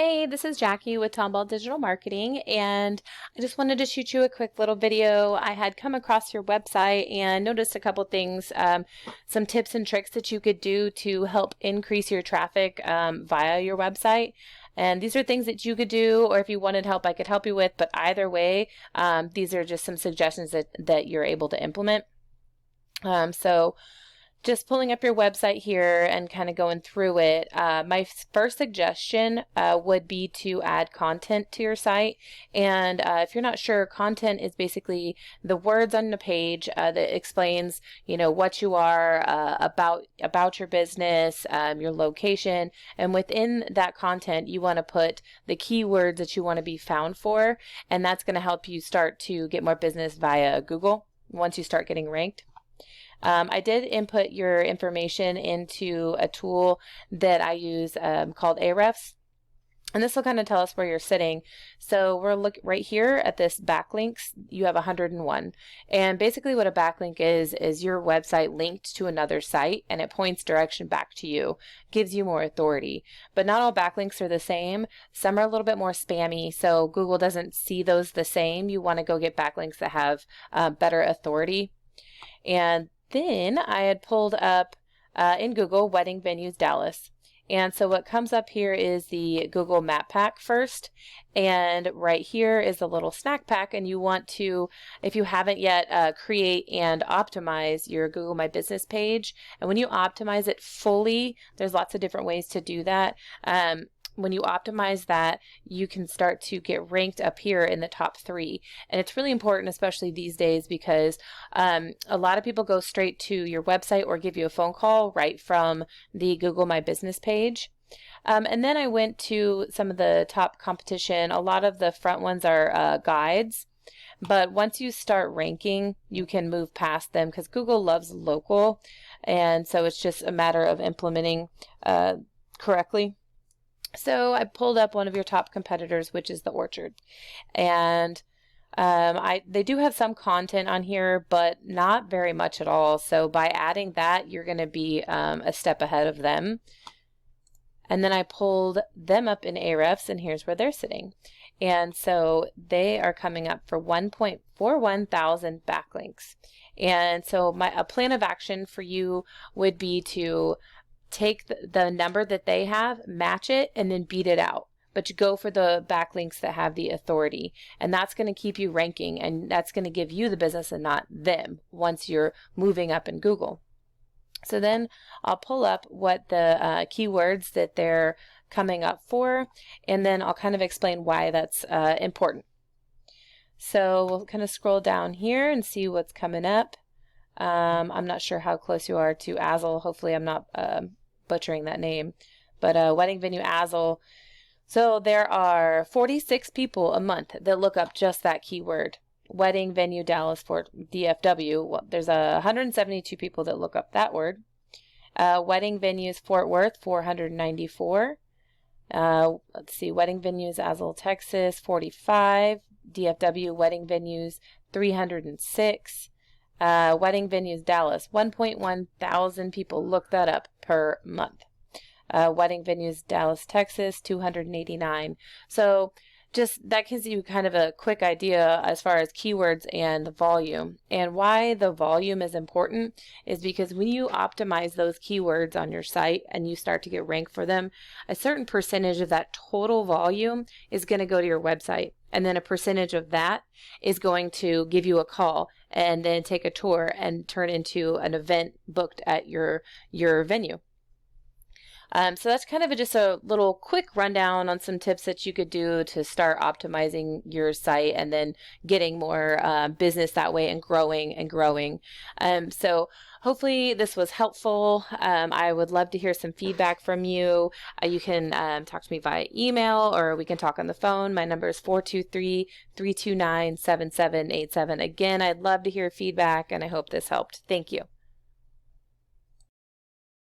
Hey, this is Jackie with Tomball Digital Marketing, and I just wanted to shoot you a quick little video. I had come across your website and noticed a couple things, some tips and tricks that you could do to help increase your traffic via your website. And these are things that you could do, or if you wanted help, I could help you with. But either way, these are just some suggestions that you're able to implement. So just pulling up your website here and kind of going through it, my first suggestion would be to add content to your site. And if you're not sure, content is basically the words on the page that explains, what you are, about your business, your location, and within that content, you want to put the keywords that you want to be found for, and that's going to help you start to get more business via Google once you start getting ranked. I did input your information into a tool that I use called Ahrefs. And this will kind of tell us where you're sitting. So we're looking right here at this backlinks. You have 101. And basically what a backlink is your website linked to another site and it points direction back to you, gives you more authority. But not all backlinks are the same. Some are a little bit more spammy, so Google doesn't see those the same. You want to go get backlinks that have better authority. And then I had pulled up in Google Wedding Venues Dallas. And so what comes up here is the Google Map Pack first. And right here is the little snack pack. And you want to, if you haven't yet, create and optimize your Google My Business page. And when you optimize it fully, there's lots of different ways to do that. When you optimize that, you can start to get ranked up here in the top 3. And it's really important, especially these days, because a lot of people go straight to your website or give you a phone call right from the Google My Business page. And then I went to some of the top competition. A lot of the front ones are guides. But once you start ranking, you can move past them because Google loves local. And so it's just a matter of implementing correctly. So I pulled up one of your top competitors, which is The Orchard. And they do have some content on here, but not very much at all. So by adding that, you're going to be a step ahead of them. And then I pulled them up in Ahrefs, and here's where they're sitting. And so they are coming up for 1.41 thousand backlinks. And so a plan of action for you would be to take the number that they have, match it, and then beat it out. But you go for the backlinks that have the authority. And that's going to keep you ranking, and that's going to give you the business and not them once you're moving up in Google. So then I'll pull up what the keywords that they're coming up for, and then I'll kind of explain why that's important. So we'll kind of scroll down here and see what's coming up. I'm not sure how close you are to Azle. Hopefully I'm not butchering that name. But Wedding Venue Azle. So there are 46 people a month that look up just that keyword. Wedding Venue Dallas Fort DFW. Well, there's 172 people that look up that word. Wedding Venues Fort Worth, 494. Let's see, Wedding Venues Azle, Texas, 45. DFW Wedding Venues, 306. Wedding Venues Dallas, 1.1 thousand people look that up per month. Wedding Venues Dallas, Texas, 289. So just that gives you kind of a quick idea as far as keywords and the volume. And why the volume is important is because when you optimize those keywords on your site and you start to get ranked for them, a certain percentage of that total volume is going to go to your website. And then a percentage of that is going to give you a call and then take a tour and turn into an event booked at your venue. So that's kind of just a little quick rundown on some tips that you could do to start optimizing your site and then getting more business that way and growing and growing. So hopefully this was helpful. I would love to hear some feedback from you. You can talk to me via email or we can talk on the phone. My number is 423-329-7787. Again, I'd love to hear feedback and I hope this helped. Thank you.